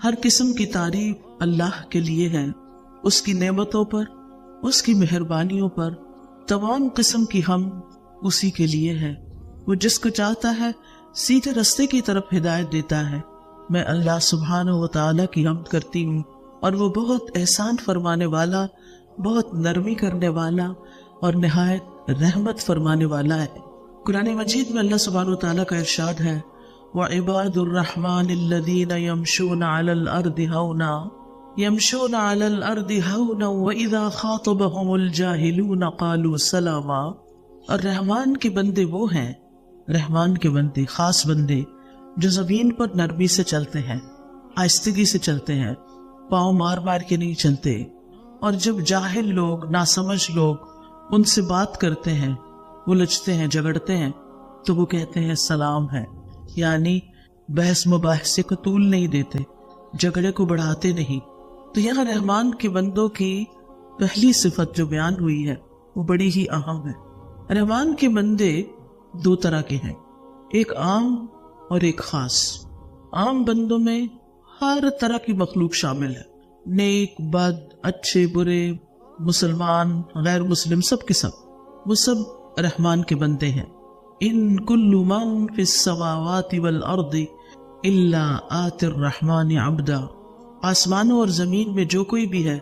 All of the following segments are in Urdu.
ہر قسم کی تعریف اللہ کے لیے ہے، اس کی نعمتوں پر، اس کی مہربانیوں پر تمام قسم کی حمد اسی کے لیے ہے۔ وہ جس کو چاہتا ہے سیدھے رستے کی طرف ہدایت دیتا ہے۔ میں اللہ سبحانہ و تعالیٰ کی حمد کرتی ہوں، اور وہ بہت احسان فرمانے والا، بہت نرمی کرنے والا اور نہایت رحمت فرمانے والا ہے۔ قرآن مجید میں اللہ سبحانہ و تعالیٰ کا ارشاد ہے، وَعِبَادُ الرَّحْمَنِ الَّذِينَ يَمْشُونَ عَلَى الْأَرْضِ هَوْنًا يَمْشُونَ عَلَى الْأَرْضِ هَوْنًا وَإِذَا خَاطَبَهُمُ الْجَاهِلُونَ قَالُوا سَلَامًا۔ اور رحمان کے بندے وہ ہیں، رحمان کے بندے خاص بندے جو زمین پر نرمی سے چلتے ہیں، آہستگی سے چلتے ہیں، پاؤں مار مار کے نہیں چلتے، اور جب جاہل لوگ، ناسمجھ لوگ ان سے بات کرتے ہیں، الجھتے ہیں، جھگڑتے ہیں، تو وہ کہتے ہیں سلام ہے، یعنی بحث مباحثے کو طول نہیں دیتے، جھگڑے کو بڑھاتے نہیں۔ تو یہاں رحمان کے بندوں کی پہلی صفت جو بیان ہوئی ہے وہ بڑی ہی اہم ہے۔ رحمان کے بندے دو طرح کے ہیں، ایک عام اور ایک خاص۔ عام بندوں میں ہر طرح کی مخلوق شامل ہے، نیک، بد، اچھے، برے، مسلمان، غیر مسلم، سب کے سب، وہ سب رحمان کے بندے ہیں۔ ان کل من فی السماوات والارض الا آتی الرحمن عبدا۔ آسمانوں اور زمین میں جو کوئی بھی ہے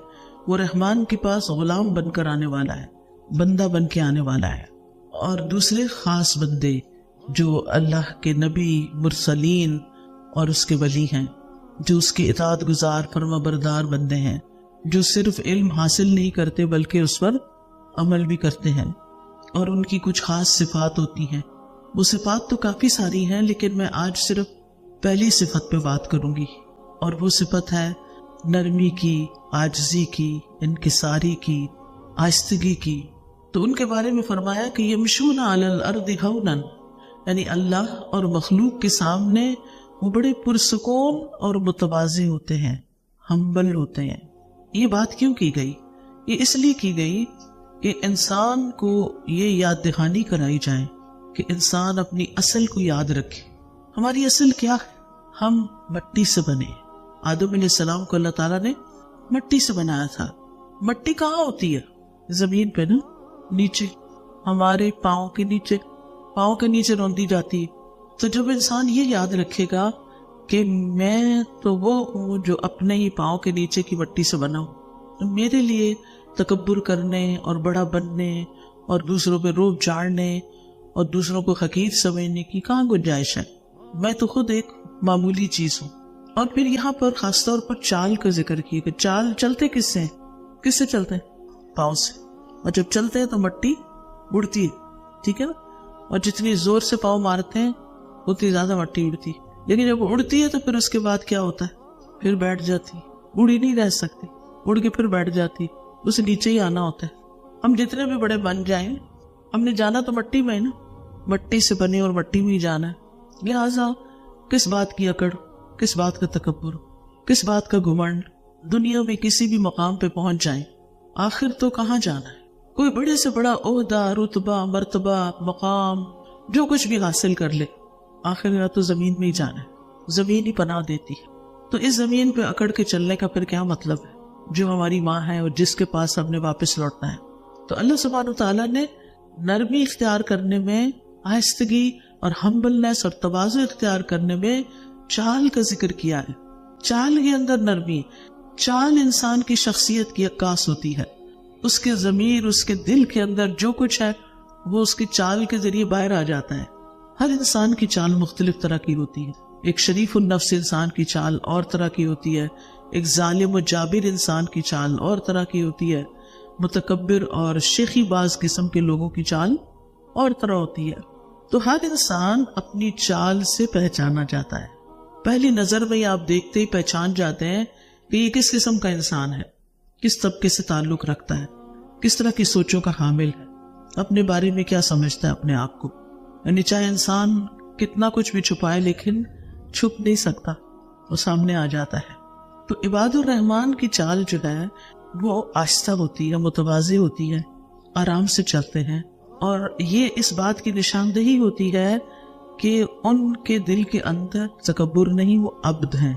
وہ رحمان کے پاس غلام بن کر آنے والا ہے، بندہ بن کے آنے والا ہے۔ اور دوسرے خاص بندے جو اللہ کے نبی، مرسلین اور اس کے ولی ہیں، جو اس کے اطاعت گزار، فرما بردار بندے ہیں، جو صرف علم حاصل نہیں کرتے بلکہ اس پر عمل بھی کرتے ہیں، اور ان کی کچھ خاص صفات ہوتی ہیں۔ وہ صفات تو کافی ساری ہیں، لیکن میں آج صرف پہلی صفت پہ بات کروں گی، اور وہ صفت ہے نرمی کی، عاجزی کی، انکساری کی، آہستگی کی۔ تو ان کے بارے میں فرمایا کہ یمشون علی الارض ہونا، یعنی اللہ اور مخلوق کے سامنے وہ بڑے پرسکون اور متواضع ہوتے ہیں، ہمبل ہوتے ہیں۔ یہ بات کیوں کی گئی؟ یہ اس لیے کی گئی کہ انسان کو یہ یاد دہانی کرائی جائے کہ انسان اپنی اصل کو یاد رکھے۔ ہماری اصل کیا ہے؟ ہم مٹی سے بنے۔ آدم علیہ السلام کو اللہ تعالیٰ نے مٹی سے بنایا تھا۔ مٹی کہاں ہوتی ہے؟ زمین پہ نا، نیچے، ہمارے پاؤں کے نیچے روندی جاتی ہے۔ تو جب انسان یہ یاد رکھے گا کہ میں تو وہ ہوں جو اپنے ہی پاؤں کے نیچے کی مٹی سے بنا ہوں، میرے لیے تکبر کرنے اور بڑا بننے اور دوسروں پہ روب جاڑنے اور دوسروں کو حقیر سمجھنے کی کہاں گنجائش ہے؟ میں تو خود ایک معمولی چیز ہوں۔ اور پھر یہاں پر خاص طور پر چال کا ذکر کیا کہ چال چلتے کس سے چلتے ہیں؟ پاؤں سے۔ اور جب چلتے ہیں تو مٹی اڑتی ہے، ٹھیک ہے نا؟ اور جتنی زور سے پاؤں مارتے ہیں اتنی زیادہ مٹی اڑتی، لیکن جب اڑتی ہے تو پھر اس کے بعد کیا ہوتا ہے؟ پھر بیٹھ جاتی، اڑی نہیں رہ سکتی، اڑ کے پھر بیٹھ جاتی، اسے نیچے ہی آنا ہوتا ہے۔ ہم جتنے بھی بڑے بن جائیں، ہم نے جانا تو مٹی میں نا، مٹی سے بنے اور مٹی میں ہی جانا ہے۔ لہٰذا کس بات کی اکڑ، کس بات کا تکبر، کس بات کا گھمنڈ؟ دنیا میں کسی بھی مقام پہ پہنچ جائیں، آخر تو کہاں جانا ہے؟ کوئی بڑے سے بڑا عہدہ، رتبہ، مرتبہ، مقام جو کچھ بھی حاصل کر لے، آخر یا تو زمین میں ہی جانا ہے، زمین ہی پناہ دیتی ہے۔ تو اس زمین پہ اکڑ کے چلنے کا پھر کیا مطلب ہے؟ جو ہماری ماں ہے اور جس کے پاس ہم نے واپس لوٹنا ہے۔ تو اللہ سبحانہ وتعالیٰ نے نرمی اختیار کرنے میں، آہستگی اور ہمبلنس اور تواضع اختیار کرنے میں چال کا ذکر کیا ہے۔ چال کے اندر نرمی، چال انسان کی شخصیت کی عکاس ہوتی ہے۔ اس کے ضمیر، اس کے دل کے اندر جو کچھ ہے وہ اس کی چال کے ذریعے باہر آ جاتا ہے۔ ہر انسان کی چال مختلف طرح کی ہوتی ہے۔ ایک شریف النفس انسان کی چال اور طرح کی ہوتی ہے، ایک ظالم و جابر انسان کی چال اور طرح کی ہوتی ہے، متکبر اور شیخی باز قسم کے لوگوں کی چال اور طرح ہوتی ہے۔ تو ہر انسان اپنی چال سے پہچانا جاتا ہے۔ پہلی نظر میں آپ دیکھتے ہی پہچان جاتے ہیں کہ یہ کس قسم کا انسان ہے، کس طبقے سے تعلق رکھتا ہے، کس طرح کی سوچوں کا حامل ہے، اپنے بارے میں کیا سمجھتا ہے اپنے آپ کو۔ یعنی چاہے انسان کتنا کچھ بھی چھپائے لیکن چھپ نہیں سکتا، وہ سامنے آ جاتا ہے۔ تو عباد الرحمن کی چال جو ہے وہ آہستہ ہوتی ہے، متواضع ہوتی ہے، آرام سے چلتے ہیں، اور یہ اس بات کی نشاندہی ہوتی ہے کہ ان کے دل کے اندر تکبر نہیں، وہ عبد ہیں،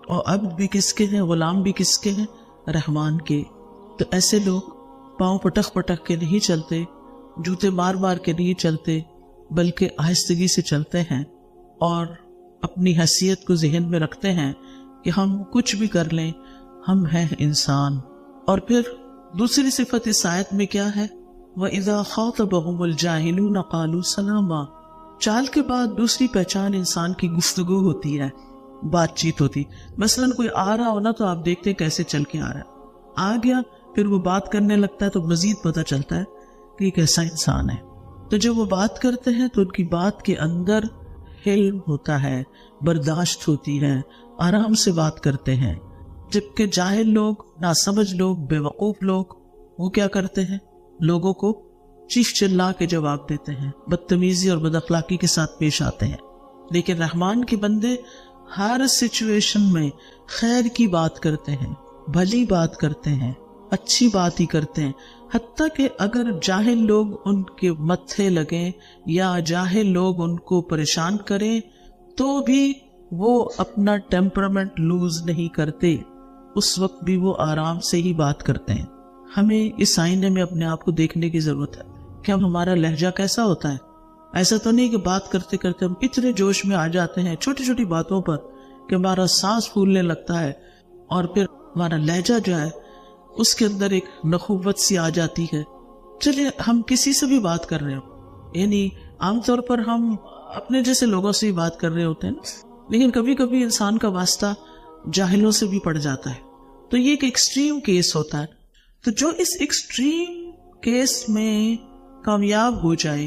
اور عبد بھی کس کے ہیں، غلام بھی کس کے ہیں، رحمان کے. تو ایسے لوگ پاؤں پٹک پٹک کے نہیں چلتے، جوتے مار مار کے نہیں چلتے، بلکہ آہستگی سے چلتے ہیں اور اپنی حیثیت کو ذہن میں رکھتے ہیں کہ ہم کچھ بھی کر لیں، ہم ہیں انسان. اور پھر دوسری صفت اس آیت میں کیا ہے؟ وَإِذَا خَاطَبَهُمُ الْجَاهِلُونَ قَالُوا سَلَامًا. چال کے بعد دوسری پہچان انسان کی گفتگو ہوتی ہے، بات چیت ہوتی. مثلاً کوئی آ رہا ہونا تو آپ دیکھتے ہیں کیسے چل کے آ رہا ہے، آ گیا پھر وہ بات کرنے لگتا ہے تو مزید پتہ چلتا ہے کہ یہ کیسا انسان ہے. تو جب وہ بات کرتے ہیں تو ان کی بات کے اندر حلم ہوتا ہے، برداشت ہوتی ہے، آرام سے بات کرتے ہیں. جبکہ جاہل لوگ، ناسمجھ لوگ، بے وقوف لوگ، وہ کیا کرتے ہیں؟ لوگوں کو چیخ چلا کے جواب دیتے ہیں، بدتمیزی اور بد اخلاقی کے ساتھ پیش آتے ہیں. لیکن رحمان کے بندے ہر سچویشن میں خیر کی بات کرتے ہیں، بھلی بات کرتے ہیں، اچھی بات ہی کرتے ہیں. حتیٰ کہ اگر جاہل لوگ ان کے متھے لگیں یا جاہل لوگ ان کو پریشان کریں تو بھی وہ اپنا ٹیمپرامنٹ لوز نہیں کرتے، اس وقت بھی وہ آرام سے ہی بات کرتے ہیں. ہمیں اس آئینے میں اپنے آپ کو دیکھنے کی ضرورت ہے کہ ہمارا لہجہ کیسا ہوتا ہے. ایسا تو نہیں کہ بات کرتے کرتے ہم اتنے جوش میں آ جاتے ہیں چھوٹی چھوٹی باتوں پر کہ ہمارا سانس پھولنے لگتا ہے اور پھر ہمارا لہجہ جو ہے اس کے اندر ایک نخوت سی آ جاتی ہے. چلیے ہم کسی سے بھی بات کر رہے ہو، یعنی عام طور پر ہم اپنے جیسے لوگوں سے ہی بات کر رہے ہوتے ہیں، لیکن کبھی کبھی انسان کا واسطہ جاہلوں سے بھی پڑ جاتا ہے. تو یہ ایک ایکسٹریم کیس ہوتا ہے. تو جو اس ایکسٹریم کیس میں کامیاب ہو جائے،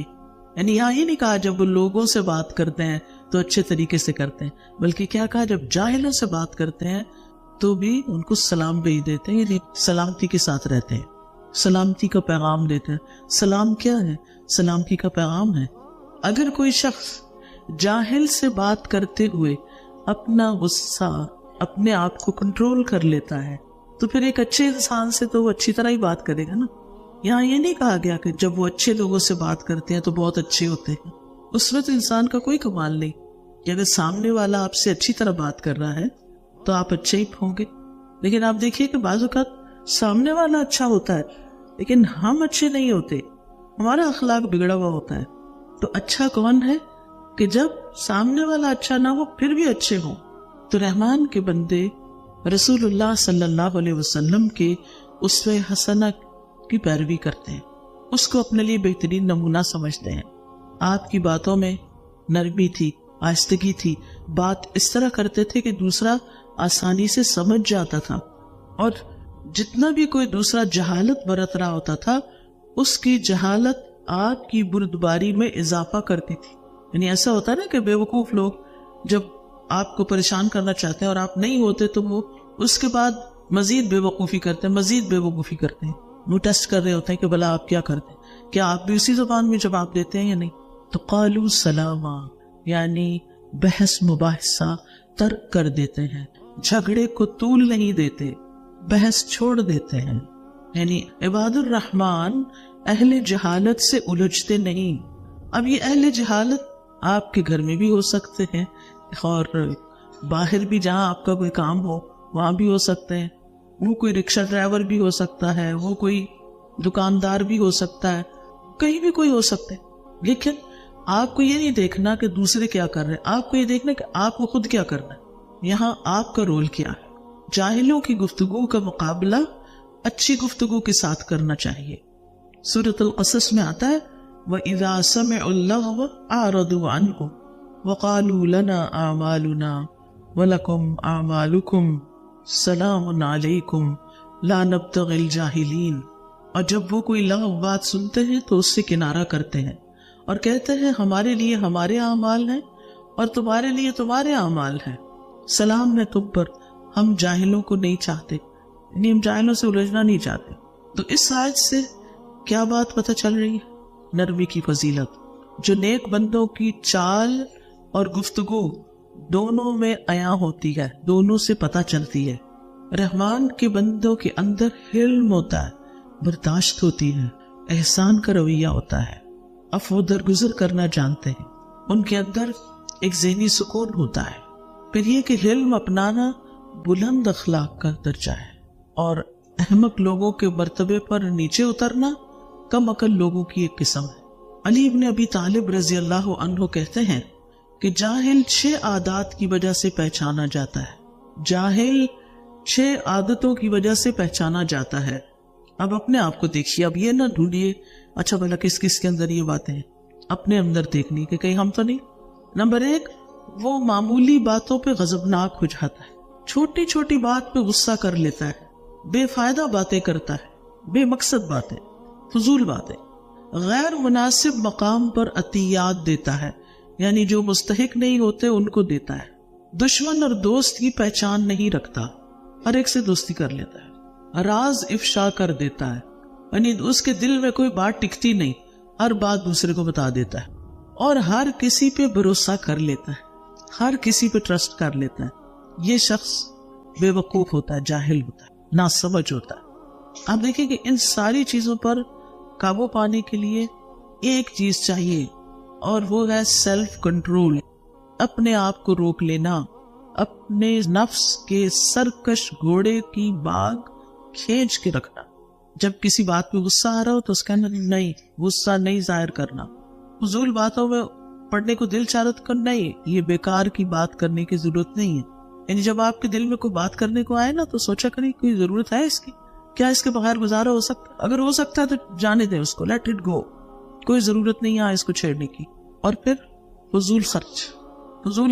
یعنی یہاں یہ نہیں کہا جب وہ لوگوں سے بات کرتے ہیں تو اچھے طریقے سے کرتے ہیں، بلکہ کیا کہا جب جاہلوں سے بات کرتے ہیں تو بھی ان کو سلام بھیج دیتے ہیں، یعنی سلامتی کے ساتھ رہتے ہیں، سلامتی کا پیغام دیتے ہیں. سلام کیا ہے؟ سلامتی کا پیغام ہے. اگر کوئی شخص جاہل سے بات کرتے ہوئے اپنا غصہ، اپنے آپ کو کنٹرول کر لیتا ہے تو پھر ایک اچھے انسان سے تو وہ اچھی طرح ہی بات کرے گا نا. یہاں یہ نہیں کہا گیا کہ جب وہ اچھے لوگوں سے بات کرتے ہیں تو بہت اچھے ہوتے ہیں، اس میں تو انسان کا کوئی کمال نہیں. کہ اگر سامنے والا آپ سے اچھی طرح بات کر رہا ہے تو آپ اچھے ہی ہوں گے. لیکن آپ دیکھیے کہ بعض اوقات سامنے والا اچھا ہوتا ہے لیکن ہم اچھے نہیں ہوتے، ہمارا اخلاق بگڑا ہوا ہوتا ہے. تو اچھا کون ہے کہ جب سامنے والا اچھا نہ ہو پھر بھی اچھے ہوں. تو رحمان کے بندے رسول اللہ صلی اللہ علیہ وسلم کے اسوہ حسنہ کی پیروی کرتے ہیں، اس کو اپنے لیے بہترین نمونہ سمجھتے ہیں. آپ کی باتوں میں نرمی تھی، آہستگی تھی، بات اس طرح کرتے تھے کہ دوسرا آسانی سے سمجھ جاتا تھا، اور جتنا بھی کوئی دوسرا جہالت برت رہا ہوتا تھا اس کی جہالت آپ کی بردباری میں اضافہ کرتی تھی. یعنی ایسا ہوتا ہے نا کہ بے وقوف لوگ جب آپ کو پریشان کرنا چاہتے ہیں اور آپ نہیں ہوتے تو وہ اس کے بعد مزید بے وقوفی کرتے ہیں، مزید بے وقوفی کرتے ہیں. وہ ٹیسٹ کر رہے ہوتے ہیں کہ بھلا آپ کیا کرتے ہیں، کیا آپ بھی اسی زبان میں جواب دیتے ہیں یا نہیں. تو قالوا سلاما، یعنی بحث مباحثہ ترک کر دیتے ہیں، جھگڑے کو طول نہیں دیتے، بحث چھوڑ دیتے ہیں. یعنی عباد الرحمن اہل جہالت سے الجھتے نہیں. اب یہ اہل جہالت آپ کے گھر میں بھی ہو سکتے ہیں اور باہر بھی جہاں آپ کا کوئی کام ہو وہاں بھی ہو سکتے ہیں. وہ کوئی رکشہ ڈرائیور بھی ہو سکتا ہے، وہ کوئی دکاندار بھی ہو سکتا ہے، کہیں بھی کوئی ہو سکتا ہے. لیکن آپ کو یہ نہیں دیکھنا کہ دوسرے کیا کر رہے ہیں، آپ کو یہ دیکھنا کہ آپ کو خود کیا کرنا ہے. یہاں آپ کا رول کیا ہے. جاہلوں کی گفتگو کا مقابلہ اچھی گفتگو کے ساتھ کرنا چاہیے. سورۃ القصص میں آتا ہے وَإِذَا سَمِعُوا اللَّغْوَ أَعْرَضُوا عَنْهُ وَقَالُوا لَنَا أَعْمَالُنَا وَلَكُمْ أَعْمَالُكُمْ سلام علیکم لا نبتغی الجاہلین. اور جب وہ کوئی لغو بات سنتے ہیں تو اس سے کنارہ کرتے ہیں اور کہتے ہیں ہمارے لیے ہمارے اعمال ہیں اور تمہارے لیے تمہارے اعمال ہیں، سلام ہے تم پر، ہم جاہلوں کو نہیں چاہتے، یعنی ہم جاہلوں سے الجھنا نہیں چاہتے. تو اس آیت سے کیا بات پتہ چل رہی ہے؟ نرمی کی فضیلت جو نیک بندوں کی چال اور گفتگو دونوں میں عیاں ہوتی ہے، دونوں سے پتہ چلتی ہے. رحمان کے بندوں کے اندر حلم ہوتا ہے، برداشت ہوتی ہے، احسان کا رویہ ہوتا ہے، عفو درگزر کرنا جانتے ہیں، ان کے اندر ایک ذہنی سکون ہوتا ہے. پھر یہ کہ حلم اپنانا بلند اخلاق کا درجہ ہے، اور احمق لوگوں کے مرتبے پر نیچے اترنا کم عقل لوگوں کی ایک قسم ہے۔ علی ابن ابی طالب رضی اللہ عنہ کہتے ہیں کہ جاہل 6 عادات کی وجہ سے پہچانا جاتا ہے، جاہل 6 عادتوں کی وجہ سے پہچانا جاتا ہے۔ اب اپنے آپ کو دیکھیے، اب یہ نہ ڈھونڈیے اچھا بھلا کس کس کے اندر یہ باتیں ہیں، اپنے اندر دیکھنی کہ کہیں ہم تو نہیں۔ نمبر 1، وہ معمولی باتوں پہ غضبناک ہو جاتا ہے، چھوٹی چھوٹی بات پہ غصہ کر لیتا ہے، بے فائدہ باتیں کرتا ہے، بے مقصد باتیں، فضول باتیں، غیر مناسب مقام پر عطیات دیتا ہے، یعنی جو مستحق نہیں ہوتے ان کو دیتا ہے، دشمن اور دوست کی پہچان نہیں رکھتا، ہر ایک سے دوستی کر لیتا ہے، راز افشا کر دیتا ہے، یعنی اس کے دل میں کوئی بات ٹکتی نہیں، ہر بات دوسرے کو بتا دیتا ہے، اور ہر کسی پہ بھروسہ کر لیتا ہے، ہر کسی پہ ٹرسٹ کر لیتا ہے۔ یہ شخص بے وقوف ہوتا ہے، جاہل ہوتا ہے، ناسمجھ ہوتا ہے۔ آپ دیکھیں کہ ان ساری چیزوں پر قابو پانے کے لیے ایک چیز چاہیے، اور وہ ہے سیلف کنٹرول، اپنے آپ کو روک لینا، اپنے نفس کے سرکش گھوڑے کی باگ کھینچ کے رکھنا۔ جب کسی بات پہ غصہ آ رہا ہو تو اس کا نہیں، غصہ نہیں ظاہر کرنا، فضول باتوں میں پڑھنے کو دل چاہت کر نہیں، یہ بیکار کی بات کرنے کی ضرورت نہیں ہے۔ یعنی جب آپ کے دل میں کوئی بات کرنے کو آئے نا تو سوچا کریں کوئی ضرورت ہے اس کی، کیا اس کے بغیر گزارا ہو سکتا؟ اگر ہو سکتا ہے تو جانے دیں اس کو، لیٹ اٹ گو، کوئی ضرورت نہیں ہے اس کو چھیڑنے کی۔ اور پھر فضول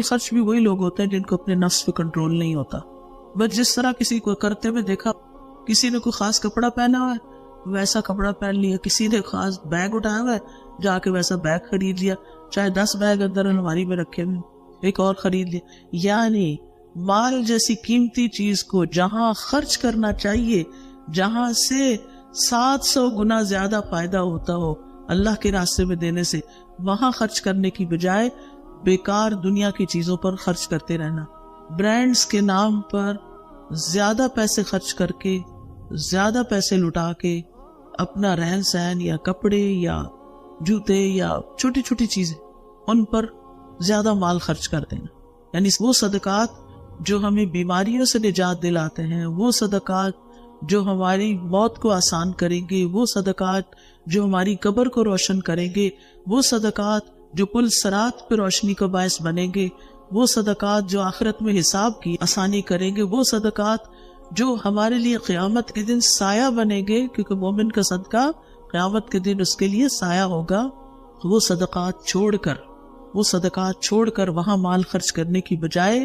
خرچ بھی وہی لوگ ہوتے ہیں جن کو اپنے نفس پہ کنٹرول نہیں ہوتا۔ بس جس طرح کسی کو کرتے ہوئے دیکھا، کسی نے کوئی خاص کپڑا پہنا ہوا ہے ویسا کپڑا پہن لیا، کسی نے خاص بیگ اٹھایا ہوا ہے جا کے ویسا بیگ خرید لیا، چاہے 10 بیگ اندر الماری میں رکھے ہوئے ایک اور خرید لیا۔ یعنی مال جیسی قیمتی چیز کو جہاں خرچ کرنا چاہیے، جہاں سے 700 گنا زیادہ فائدہ ہوتا ہو اللہ کے راستے میں دینے سے، وہاں خرچ کرنے کی بجائے بیکار دنیا کی چیزوں پر خرچ کرتے رہنا، برانڈز کے نام پر زیادہ پیسے خرچ کر کے، زیادہ پیسے لٹا کے اپنا رہن سہن یا کپڑے یا جوتے یا چھوٹی چھوٹی چیزیں ان پر زیادہ مال خرچ کر دینا۔ یعنی وہ صدقات جو ہمیں بیماریوں سے نجات دلاتے ہیں، وہ صدقات جو ہماری موت کو آسان کریں گے، وہ صدقات جو ہماری قبر کو روشن کریں گے، وہ صدقات جو پل صراط پہ روشنی کا باعث بنیں گے، وہ صدقات جو آخرت میں حساب کی آسانی کریں گے، وہ صدقات جو ہمارے لیے قیامت کے دن سایہ بنیں گے، کیونکہ مومن کا صدقہ قیامت کے دن اس کے لیے سایہ ہوگا۔ وہ صدقات چھوڑ کر وہاں مال خرچ کرنے کی بجائے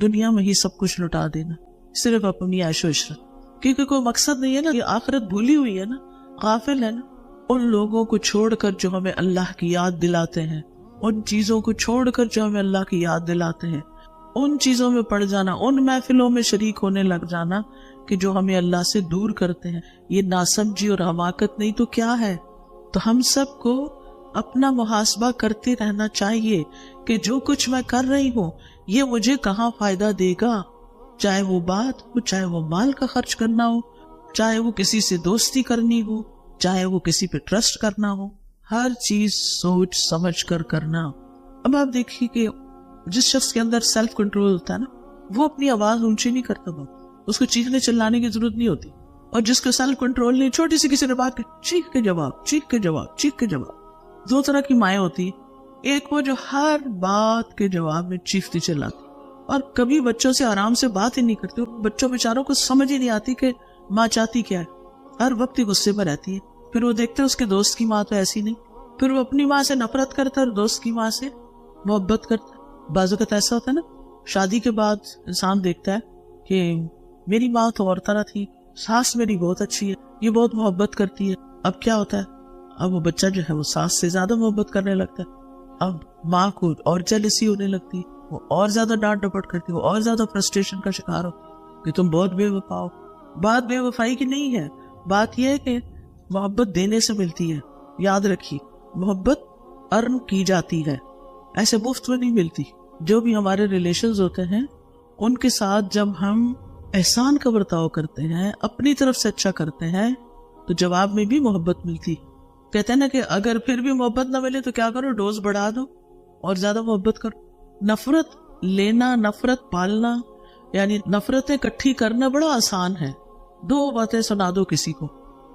دنیا میں ہی سب کچھ لٹا دینا، صرف اپنی عیش و عشرت، کیونکہ کوئی مقصد نہیں ہے نا، یہ آخرت بھولی ہوئی ہے نا، غافل ہے نا۔ ان لوگوں کو چھوڑ کر جو ہمیں اللہ کی یاد دلاتے ہیں، ان چیزوں کو چھوڑ کر جو ہمیں اللہ کی یاد دلاتے ہیں، ان چیزوں میں پڑ جانا، ان محفلوں میں شریک ہونے لگ جانا کہ جو ہمیں اللہ سے دور کرتے ہیں، یہ ناسمجھی اور حماقت نہیں تو کیا ہے؟ تو ہم سب کو اپنا محاسبہ کرتے رہنا چاہیے کہ جو کچھ میں کر رہی ہوں یہ مجھے کہاں فائدہ دے گا، چاہے وہ بات ہو، چاہے وہ مال کا خرچ کرنا ہو، چاہے وہ کسی سے دوستی کرنی ہو، چاہے وہ کسی پہ ٹرسٹ کرنا ہو، ہر چیز سوچ سمجھ کر کرنا۔ اب آپ دیکھیے کہ جس شخص کے اندر سیلف کنٹرول ہوتا ہے نا، وہ اپنی آواز اونچی نہیں کرتا، اس کو چیخنے چلانے کی ضرورت نہیں ہوتی، اور جس کو سیلف کنٹرول نہیں، چھوٹی سی کسی نے بات کی چیخ کے جواب۔ 2 طرح کی مائیں ہوتی ہیں، ایک وہ جو ہر بات کے جواب میں چیختی چلاتی، اور کبھی بچوں سے آرام سے بات ہی نہیں کرتی، بچوں بیچاروں کو سمجھ ہی نہیں آتی کہ ماں چاہتی کیا ہے، ہر وقت ہی غصے پر رہتی ہے۔ پھر وہ دیکھتے ہیں اس کے دوست کی ماں تو ایسی نہیں، پھر وہ اپنی ماں سے نفرت کرتا ہے اور دوست کی ماں سے محبت کرتا ہے۔ بعض اوقات ایسا ہوتا ہے نا، شادی کے بعد انسان دیکھتا ہے کہ میری ماں تو اور طرح تھی، ساس میری بہت اچھی ہے، یہ بہت محبت کرتی ہے۔ اب کیا ہوتا ہے، اب وہ بچہ جو ہے وہ ساس سے زیادہ محبت کرنے لگتا ہے، اب ماں کو اور جیلسی ہونے لگتی ہے، وہ اور زیادہ ڈانٹ ڈپٹ کرتی ہے، وہ اور زیادہ فرسٹریشن کا شکار ہوتی ہے کہ تم بہت بے وفا ہو۔ بات بے وفائی کی نہیں ہے، بات یہ ہے کہ محبت دینے سے ملتی ہے۔ یاد رکھیے، محبت ارن کی جاتی ہے، ایسے مفت میں نہیں ملتی۔ جو بھی ہمارے ریلیشنز ہوتے ہیں ان کے ساتھ جب ہم احسان کا برتاؤ کرتے ہیں، اپنی طرف سے اچھا کرتے ہیں، تو جواب میں بھی محبت ملتی۔ کہتے ہیں نا کہ اگر پھر بھی محبت نہ ملے تو کیا کرو، ڈوز بڑھا دو اور زیادہ محبت کرو۔ نفرت لینا، نفرت پالنا، یعنی نفرتیں اکٹھی کرنا بڑا آسان ہے. 2 باتیں سنا دو کسی کو،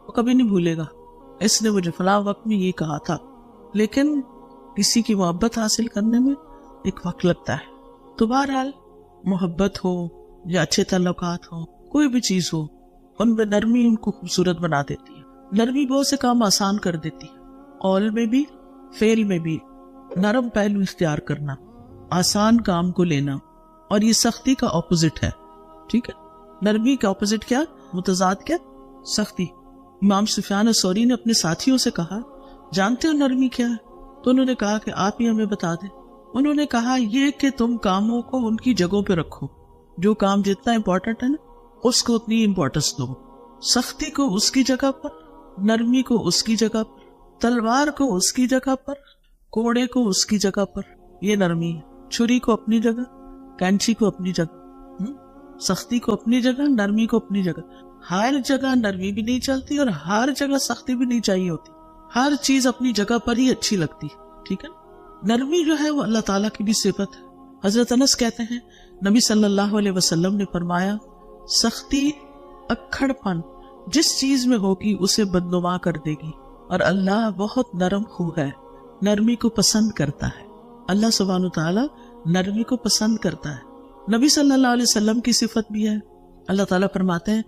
وہ کبھی نہیں بھولے گا اس نے مجھے فلاں وقت میں یہ کہا تھا. لیکن کسی کی محبت حاصل کرنے میں ایک وقت لگتا ہے. تو بہرحال محبت ہو یا اچھے تعلقات ہو، کوئی بھی چیز ہو، ان میں نرمی ان کو خوبصورت بنا دیتی ہے. نرمی بہت سے کام آسان کر دیتی ہے. قول میں بھی فعل میں بھی نرم پہلو اختیار کرنا، آسان کام کو لینا، اور یہ سختی کا اپوزٹ ہے. ٹھیک ہے، نرمی کا اپوزٹ کیا، متضاد کیا، سختی. امام سفیان ثوری نے اپنے ساتھیوں سے کہا جانتے ہو نرمی کیا ہے؟ تو انہوں نے کہا کہ آپ ہی ہمیں بتا دیں. انہوں نے کہا یہ کہ تم کاموں کو ان کی جگہوں پہ رکھو. جو کام جتنا امپورٹنٹ ہے نا اس کو اتنی امپورٹنس دو. سختی کو اس کی جگہ پر، نرمی کو اس کی جگہ پر، تلوار کو اس کی جگہ پر، کوڑے کو اس کی جگہ پر. یہ نرمی ہے. چھری کو اپنی جگہ، کینچی کو اپنی جگہ، سختی کو اپنی جگہ، نرمی کو اپنی جگہ. ہر جگہ نرمی بھی نہیں چلتی اور ہر جگہ سختی بھی نہیں چاہیے ہوتی. ہر چیز اپنی جگہ پر ہی اچھی لگتی. ٹھیک ہے، نرمی جو ہے وہ اللہ تعالیٰ کی بھی صفت ہے. حضرت انس کہتے ہیں نبی صلی اللہ علیہ وسلم نے فرمایا سختی اکھڑ پن جس چیز میں ہوگی اسے بدنما کر دے گی، اور اللہ بہت نرم خو ہے، نرمی کو پسند کرتا ہے. اللہ سبحانہ تعالیٰ نرمی کو پسند کرتا ہے. نبی صلی اللہ علیہ وسلم کی صفت بھی ہے. اللہ تعالیٰ فرماتے ہیں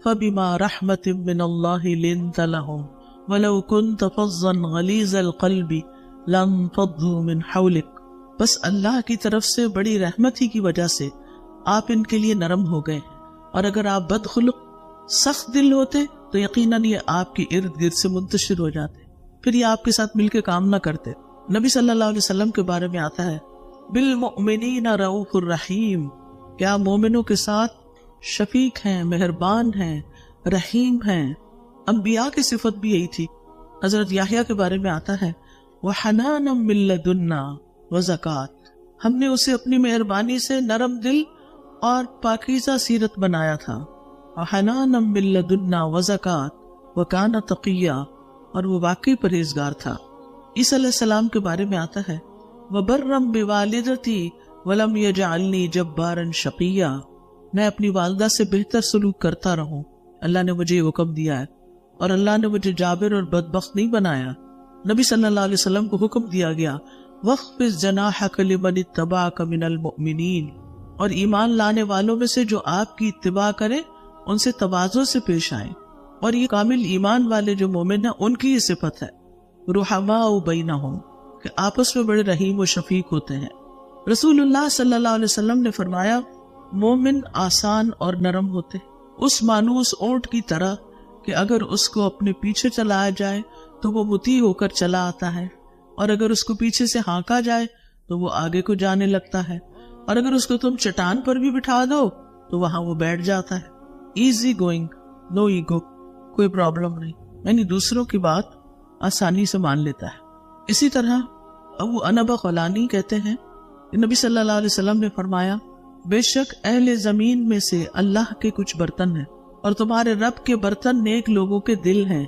فَبِمَا رَحْمَةٍ مِّنَ اللَّهِ لِنْتَ لَهُمْ وَلَوْ كُنْتَ فَظًّا غَلِيظَ الْقَلْبِ لَانفَضُّوا مِنْ حَوْلِكَ. بس اللہ کی طرف سے بڑی رحمت ہی کی وجہ سے آپ ان کے لیے نرم ہو گئے ہیں، اور اگر آپ بدخلق سخت دل ہوتے تو یقیناً یہ آپ کے ارد گرد سے منتشر ہو جاتے، پھر یہ آپ کے ساتھ مل کے کام نہ کرتے. نبی صلی اللہ علیہ وسلم کے بارے میں آتا ہے بالمؤمنین رؤوف الرحیم، کیا مومنوں کے ساتھ شفیق ہیں، مہربان ہیں، رحیم ہیں. انبیاء کی صفت بھی یہی تھی. حضرت یحییٰ کے بارے میں آتا ہے وَحَنَانًا مِن لَدُنَّا وَزَكَاةً، ہم نے اسے اپنی مہربانی سے نرم دل اور پاکیزہ سیرت بنایا تھا. وَحَنَانًا مِن لَدُنَّا وَزَكَاةً وَكَانَ تَقِيًّا، اور وہ واقعی پرہیزگار تھا. عیسیٰ علیہ السلام کے بارے میں آتا ہے وَبَرًّا بِوَالِدَتِي وَلَمْ يَجْعَلْنِي جَبَّارًا شَقِيًّا، میں اپنی والدہ سے بہتر سلوک کرتا رہوں، اللہ نے مجھے یہ حکم دیا ہے، اور اللہ نے مجھے جابر اور بدبخت نہیں بنایا. نبی صلی اللہ علیہ وسلم کو حکم دیا گیا وَاخْفِضْ جَنَاحَكَ لِمَنِ اتَّبَعَكَ مِنَ الْمُؤْمِنِينَ، اور ایمان لانے والوں میں سے جو آپ کی اتباع کریں ان سے تواضع سے پیش آئیں. اور یہ کامل ایمان والے جو مومن ہیں ان کی یہ صفت ہے رحماء بینہم، کہ آپس میں بڑے رحیم و شفیق ہوتے ہیں. رسول اللہ صلی اللہ علیہ وسلم نے فرمایا مومن آسان اور نرم ہوتے، اس مانوس اونٹ کی طرح کہ اگر اس کو اپنے پیچھے چلایا جائے تو وہ مطیع ہو کر چلا آتا ہے، اور اگر اس کو پیچھے سے ہانکا جائے تو وہ آگے کو جانے لگتا ہے، اور اگر اس کو تم چٹان پر بھی بٹھا دو تو وہاں وہ بیٹھ جاتا ہے. ایزی گوئنگ، نو ایگو، کوئی پرابلم نہیں، یعنی دوسروں کی بات آسانی سے مان لیتا ہے. اسی طرح ابو انبا خولانی کہتے ہیں کہ نبی صلی اللہ علیہ وسلم نے فرمایا بے شک اہل زمین میں سے اللہ کے کچھ برتن ہیں، اور تمہارے رب کے برتن نیک لوگوں کے دل ہیں،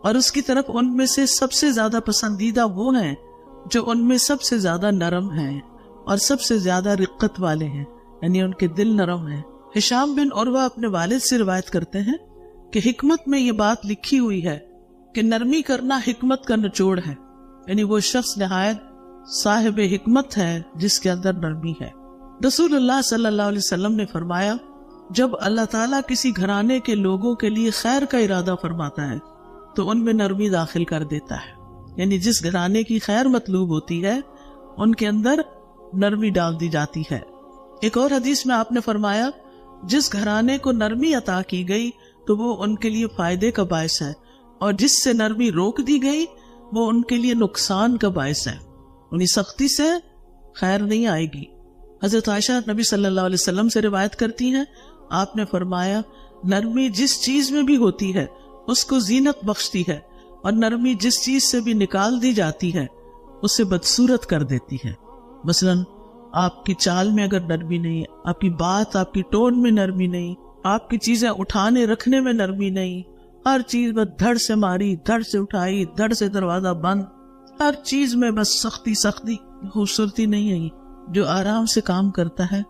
اور اس کی طرف ان میں سے سب سے زیادہ پسندیدہ وہ ہیں جو ان میں سب سے زیادہ نرم ہیں اور سب سے زیادہ رقت والے ہیں، یعنی ان کے دل نرم ہیں. ہشام بن عروہ اپنے والد سے روایت کرتے ہیں کہ حکمت میں یہ بات لکھی ہوئی ہے کہ نرمی کرنا حکمت کا نچوڑ ہے، یعنی وہ شخص نہایت صاحب حکمت ہے جس کے اندر نرمی ہے. رسول اللہ صلی اللہ علیہ وسلم نے فرمایا جب اللہ تعالیٰ کسی گھرانے کے لوگوں کے لیے خیر کا ارادہ فرماتا ہے تو ان میں نرمی داخل کر دیتا ہے، یعنی جس گھرانے کی خیر مطلوب ہوتی ہے ان کے اندر نرمی ڈال دی جاتی ہے. ایک اور حدیث میں آپ نے فرمایا جس گھرانے کو نرمی عطا کی گئی تو وہ ان کے لیے فائدے کا باعث ہے، اور جس سے نرمی روک دی گئی وہ ان کے لیے نقصان کا باعث ہے، یعنی سختی سے خیر نہیں آئے گی. حضرت عائشہ نبی صلی اللہ علیہ وسلم سے روایت کرتی ہیں آپ نے فرمایا نرمی جس چیز میں بھی ہوتی ہے اس کو زینت بخشتی ہے، اور نرمی جس چیز سے بھی نکال دی جاتی ہے اسے بدصورت کر دیتی ہے. مثلاً آپ کی چال میں اگر نرمی نہیں، آپ کی بات، آپ کی ٹون میں نرمی نہیں، آپ کی چیزیں اٹھانے رکھنے میں نرمی نہیں، ہر چیز بس دھڑ سے ماری، دھڑ سے اٹھائی، دھڑ سے دروازہ بند، ہر چیز میں بس سختی، خوبصورتی نہیں ہے. جو آرام سے کام کرتا ہے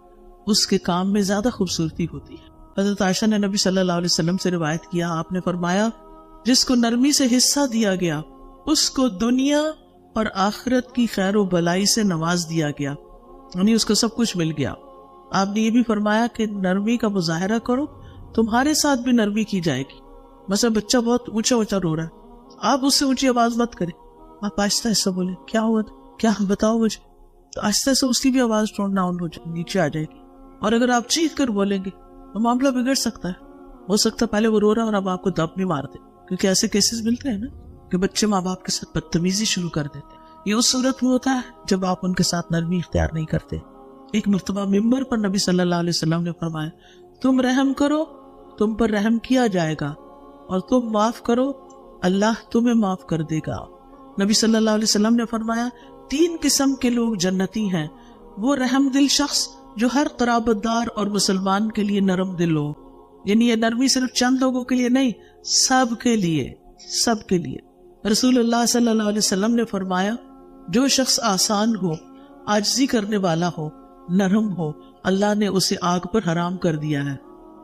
اس کے کام میں زیادہ خوبصورتی ہوتی ہے۔ حضرت عائشہ نے نبی صلی اللہ علیہ وسلم سے روایت کیا، آپ نے فرمایا جس کو نرمی سے حصہ دیا گیا اس کو دنیا اور آخرت کی خیر و بلائی سے نواز دیا گیا، یعنی اس کو سب کچھ مل گیا۔ آپ نے یہ بھی فرمایا کہ نرمی کا مظاہرہ کرو، تمہارے ساتھ بھی نرمی کی جائے گی۔ مثلا بچہ بہت اونچا اونچا رو رہا ہے، آپ اس سے اونچی آواز مت کریں، آپ آہستہ آہستہ بولیں کیا ہوا تھا، کیا بتاؤ مجھے، تو آہستہ سے اس کی بھی آواز ٹون ڈاؤن ہو جائے، نیچے آ جائے گی۔ اور اگر آپ چیخ کر بولیں گے تو معاملہ بگڑ سکتا ہے، ہو سکتا ہے پہلے وہ رو رہا ہے اور اب آپ کو دب بھی مار دے، کیونکہ ایسے کیسز ملتے ہیں نا کہ بچے ماں باپ کے ساتھ بدتمیزی شروع کر دیتے ہیں۔ یہ اس صورت میں ہوتا ہے جب آپ ان کے ساتھ نرمی اختیار نہیں کرتے۔ ایک مرتبہ ممبر پر نبی صلی اللہ علیہ وسلم نے فرمایا تم رحم کرو تم پر رحم کیا جائے گا، اور تم معاف کرو اللہ تمہیں معاف کر دے گا۔ نبی صلی اللہ علیہ وسلم نے فرمایا 3 قسم کے لوگ جنتی ہیں، وہ رحم دل شخص جو ہر قرابت دار اور مسلمان کے لیے نرم دل ہو، یعنی یہ نرمی صرف چند لوگوں کے لیے نہیں، سب کے لیے، سب کے لیے۔ رسول اللہ صلی اللہ علیہ وسلم نے فرمایا جو شخص آسان ہو، عاجزی کرنے والا ہو، نرم ہو، اللہ نے اسے آگ پر حرام کر دیا ہے،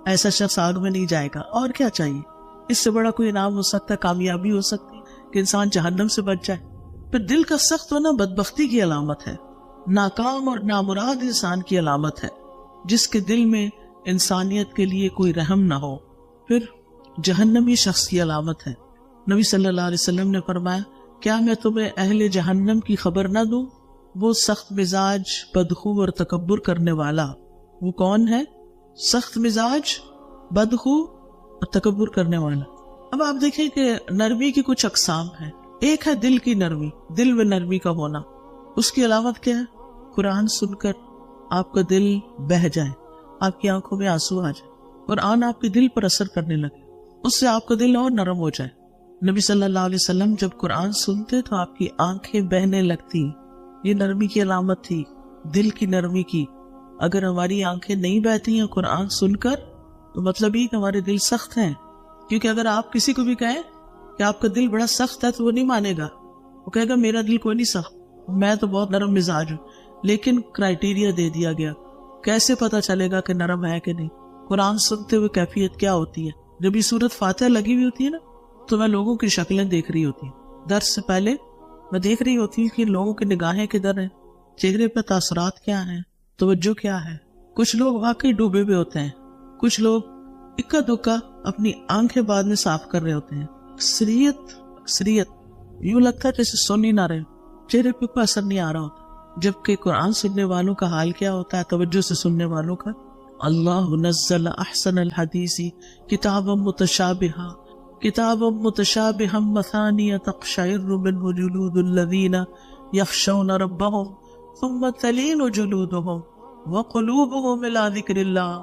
ایسا شخص آگ میں نہیں جائے گا۔ اور کیا چاہیے، اس سے بڑا کوئی انعام ہو سکتا ہے، کامیابی ہو سکتی کہ انسان جہنم سے بچ جائے۔ پھر دل کا سخت ہونا بدبختی کی علامت ہے، ناکام اور نامراد انسان کی علامت ہے، جس کے دل میں انسانیت کے لیے کوئی رحم نہ ہو، پھر جہنمی شخص کی علامت ہے۔ نبی صلی اللہ علیہ وسلم نے فرمایا کیا میں تمہیں اہل جہنم کی خبر نہ دوں؟ وہ سخت مزاج، بدخو اور تکبر کرنے والا۔ وہ کون ہے؟ سخت مزاج، بدخو اور تکبر کرنے والا۔ اب آپ دیکھیں کہ نرمی کی کچھ اقسام ہیں۔ ایک ہے دل کی نرمی، دل میں نرمی کا ہونا۔ اس کی علامت کیا ہے؟ قرآن سن کر آپ کا دل بہہ جائے، آپ کی آنکھوں میں آنسو آ جائے، قرآن آپ کے دل پر اثر کرنے لگے، اس سے آپ کا دل اور نرم ہو جائے۔ نبی صلی اللہ علیہ وسلم جب قرآن سنتے تو آپ کی آنکھیں بہنے لگتی، یہ نرمی کی علامت تھی، دل کی نرمی کی۔ اگر ہماری آنکھیں نہیں بہتی ہیں قرآن سن کر تو مطلب یہ کہ ہمارے دل سخت ہیں، کیونکہ اگر آپ کسی کو بھی کہیں کہ آپ کا دل بڑا سخت ہے تو وہ نہیں مانے گا، وہ کہے گا میرا دل کوئی نہیں سخت، میں تو بہت نرم مزاج ہوں۔ لیکن کرائیٹیریا دے دیا گیا، کیسے پتا چلے گا کہ نرم ہے کہ نہیں؟ قرآن سنتے ہوئے کیفیت کیا ہوتی ہے؟ جب یہ سورت فاتحہ لگی ہوئی ہوتی ہے نا تو میں لوگوں کی شکلیں دیکھ رہی ہوتی ہوں، درس سے پہلے میں دیکھ رہی ہوتی ہوں کہ لوگوں کی نگاہیں کدھر ہیں، چہرے پہ تاثرات کیا ہیں، توجہ کیا ہے۔ کچھ لوگ واقعی ڈوبے ہوئے ہوتے ہیں، کچھ لوگ اکا دکا اپنی آنکھیں بعد میں صاف کر رہے ہوتے ہیں۔ اکثریت یوں لگتا ہے جیسے سن ہی نہ رہے، چہرے پہ کوئی اثر نہیں آ رہا ہوتا، جبکہ قرآن سننے والوں کا حال کیا ہوتا ہے، توجہ سے سننے والوں کا۔ اللہ نزل احسن الحدیث کتابا متشابہا مثانیہ تقشعر منہ جلود الذین یخشون ربہم ثم تلین جلودہم وقلوبہم الی ذکر اللہ۔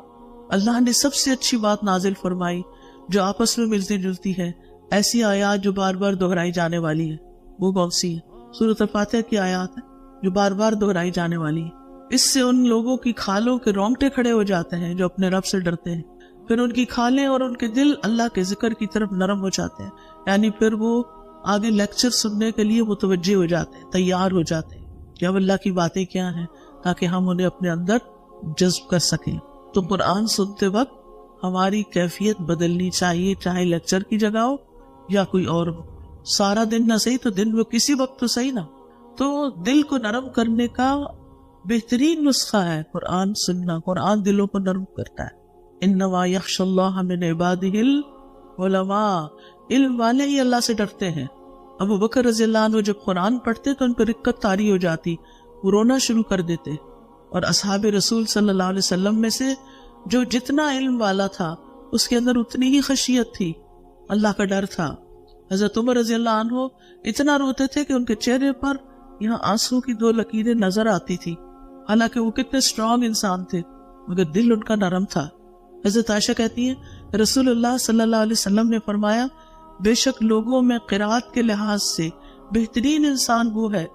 اللہ نے سب سے اچھی بات نازل فرمائی جو آپس میں ملتی جلتی ہے، ایسی آیات جو بار بار دہرائی جانے والی ہے۔ وہ کون سی ہے؟ سورۃ الفاتحہ کی آیات ہے جو بار بار دہرائی جانے والی ہے۔ اس سے ان لوگوں کی کھالوں کے رونگٹے کھڑے ہو جاتے ہیں جو اپنے رب سے ڈرتے ہیں، پھر ان کی کھالیں اور ان کے دل اللہ کے ذکر کی طرف نرم ہو جاتے ہیں، یعنی پھر وہ آگے لیکچر سننے کے لیے متوجہ ہو جاتے ہیں، تیار ہو جاتے ہیں کہ اب اللہ کی باتیں کیا ہیں، تاکہ ہم انہیں اپنے اندر جذب کر سکیں۔ تو قرآن سنتے وقت ہماری کیفیت بدلنی چاہیے، چاہے لیکچر کی جگہ ہو یا کوئی اور ہو، سارا دن نہ صحیح تو دن میں کسی وقت تو صحیح نہ۔ تو دل کو نرم کرنے کا بہترین نسخہ ہے قرآن سننا، قرآن دلوں کو نرم کرتا ہے۔ انما یخشی اللہ من عبادہ العلماء، علم والے ہی اللہ سے ڈرتے ہیں۔ ابو بکر رضی اللہ عنہ جب قرآن پڑھتے تو ان پر رقت طاری ہو جاتی، وہ رونا شروع کر دیتے، اور اصحاب رسول صلی اللہ علیہ وسلم میں سے جو جتنا علم والا تھا اس کے اندر اتنی ہی خشیت تھی، اللہ کا ڈر تھا۔ حضرت عمر رضی اللہ عنہ اتنا روتے تھے کہ ان کے چہرے پر یہاں آنسو کی 2 لکیریں نظر آتی تھی، حالانکہ وہ کتنے اسٹرانگ انسان تھے، مگر دل ان کا نرم تھا۔ حضرت عائشہ کہتی ہیں رسول اللہ صلی اللہ علیہ وسلم نے فرمایا بے شک لوگوں میں قرات کے لحاظ سے بہترین انسان وہ ہے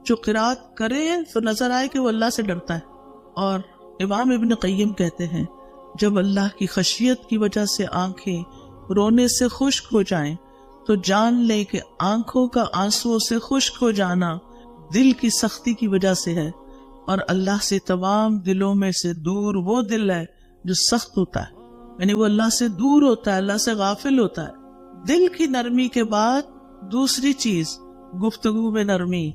جو قرات کرے تو نظر آئے کہ وہ اللہ سے ڈرتا ہے۔ اور امام ابن قیم کہتے ہیں جب اللہ کی خشیت کی وجہ سے آنکھیں رونے سے خشک ہو جائیں تو جان لے کہ آنکھوں کا آنسو سے خشک ہو جانا دل کی سختی کی وجہ سے ہے، اور اللہ سے تمام دلوں میں سے دور وہ دل ہے جو سخت ہوتا ہے، یعنی وہ اللہ سے دور ہوتا ہے، اللہ سے غافل ہوتا ہے۔ دل کی نرمی کے بعد دوسری چیز گفتگو میں نرمی،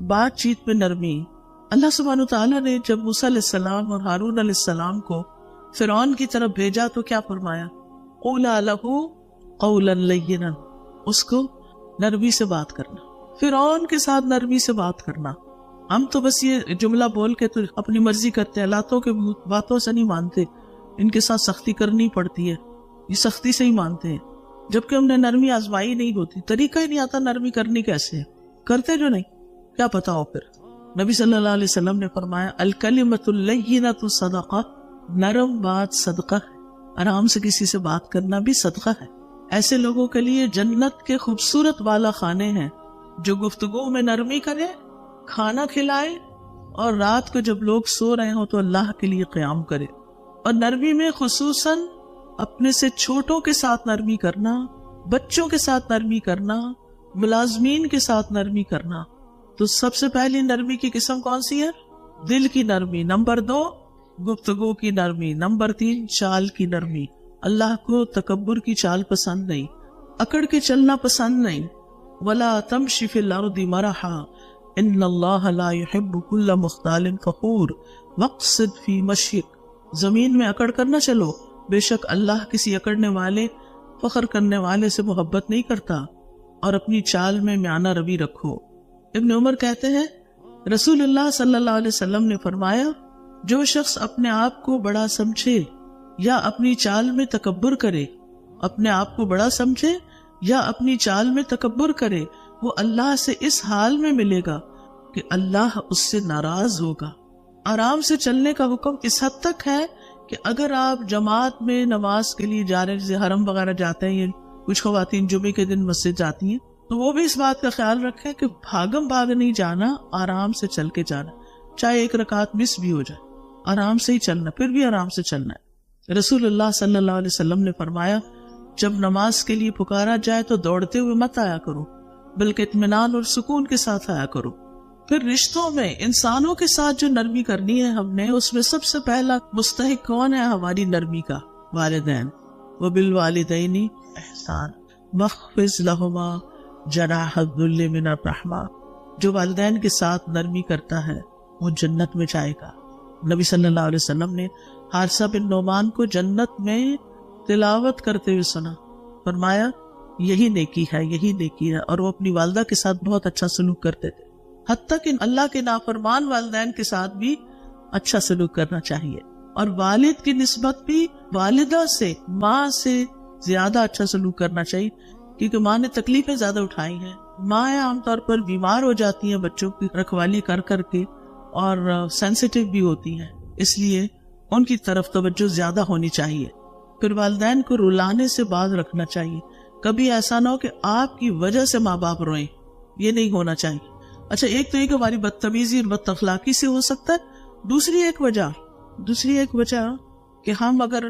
بات چیت میں نرمی۔ اللہ سبحانہ وتعالیٰ نے جب موسیٰ علیہ السلام اور ہارون علیہ السلام کو فرعون کی طرف بھیجا تو کیا فرمایا؟ قولا لہ قولا لینا، اس کو نرمی سے بات کرنا، فرعون کے ساتھ نرمی سے بات کرنا۔ ہم تو بس یہ جملہ بول کے تو اپنی مرضی کرتے ہیں، لاتوں کے باتوں سے نہیں مانتے، ان کے ساتھ سختی کرنی پڑتی ہے، یہ سختی سے ہی مانتے ہیں، جبکہ ہم نے نرمی آزمائی نہیں ہوتی، طریقہ ہی نہیں آتا نرمی کرنی کیسے ہے، کرتے جو نہیں، کیا پتا ہو۔ پھر نبی صلی اللہ علیہ وسلم نے فرمایا الکلمۃ اللیینۃ صدقہ، نرم بات صدقہ ہے، آرام سے کسی سے بات کرنا بھی صدقہ ہے۔ ایسے لوگوں کے لیے جنت کے خوبصورت بالا خانے ہیں جو گفتگو میں نرمی کرے، کھانا کھلائے، اور رات کو جب لوگ سو رہے ہوں تو اللہ کے لیے قیام کرے۔ اور نرمی میں خصوصاً اپنے سے چھوٹوں کے ساتھ نرمی کرنا، بچوں کے ساتھ نرمی کرنا، ملازمین کے ساتھ نرمی کرنا۔ تو سب سے پہلی نرمی کی قسم کون سی ہے؟ دل کی نرمی۔ نمبر 2 گفتگو کی نرمی۔ نمبر 3 چال کی نرمی۔ اللہ کو تکبر کی چال پسند نہیں، اکڑ کے چلنا پسند نہیں۔ وَلَا تَمْشِ فِي الْأَرْضِ مَرَحًا إِنَّ اللَّهَ لَا يُحِبُّ كُلَّ مُخْتَالٍ فَخُورٍ وَاقْصِدْ فِي مَشْيِكَ، زمین میں اکڑ کر نہ چلو، بے شک اللہ کسی اکڑنے والے، فخر کرنے والے سے محبت نہیں کرتا، اور اپنی چال میں میانہ روی رکھو۔ ابن عمر کہتے ہیں رسول اللہ صلی اللہ علیہ وسلم نے فرمایا جو شخص اپنے آپ کو بڑا سمجھے یا اپنی چال میں تکبر کرے، اپنے آپ کو بڑا سمجھے یا اپنی چال میں تکبر کرے، وہ اللہ سے اس حال میں ملے گا کہ اللہ اس سے ناراض ہوگا۔ آرام سے چلنے کا حکم اس حد تک ہے کہ اگر آپ جماعت میں نماز کے لیے جا رہے ہیں، جیسے حرم وغیرہ جاتے ہیں، کچھ خواتین جمعے کے دن مسجد جاتی ہیں، تو وہ بھی اس بات کا خیال رکھیں کہ بھاگم بھاگ نہیں جانا، آرام سے چل کے جانا، چاہے ایک رکعت مس بھی ہو جائے، آرام سے ہی چلنا، پھر بھی آرام سے چلنا ہے۔ رسول اللہ صلی اللہ علیہ وسلم نے فرمایا جب نماز کے لیے پکارا جائے تو دوڑتے ہوئے مت آیا کرو، بلکہ اطمینان اور سکون کے ساتھ آیا کرو۔ پھر رشتوں میں انسانوں کے ساتھ جو نرمی کرنی ہے ہم نے، اس میں سب سے پہلا مستحق کون ہے ہماری نرمی کا؟ والدین۔ وبالوالدین احسان واخفض لہما جناح الذل من الرحمہ، جو والدین کے ساتھ نرمی کرتا ہے وہ جنت میں جائے گا۔ نبی صلی اللہ علیہ وسلم نے حارثہ بن نعمان کو جنت میں تلاوت کرتے ہوئے سنا، فرمایا یہی نیکی ہے، یہی نیکی ہے، اور وہ اپنی والدہ کے ساتھ بہت اچھا سلوک کرتے تھے، حتیٰ کہ اللہ کے نافرمان والدین کے ساتھ بھی اچھا سلوک کرنا چاہیے، اور والد کی نسبت بھی والدہ سے، ماں سے زیادہ اچھا سلوک کرنا چاہیے، کیونکہ ماں نے تکلیفیں زیادہ اٹھائی ہیں۔ ماں عام طور پر بیمار ہو جاتی ہیں بچوں کی رکھوالی کر کر کے، اور سینسیٹیو بھی ہوتی ہیں، اس لیے ان کی طرف توجہ زیادہ ہونی چاہیے۔ پھر والدین کو رلانے سے باز رکھنا چاہیے، کبھی ایسا نہ ہو کہ آپ کی وجہ سے ماں باپ روئیں، یہ نہیں ہونا چاہیے۔ اچھا، ایک تو یہ کہ ہماری بدتمیزی اور بد اخلاقی سے ہو سکتا ہے، دوسری ایک وجہ کہ ہم اگر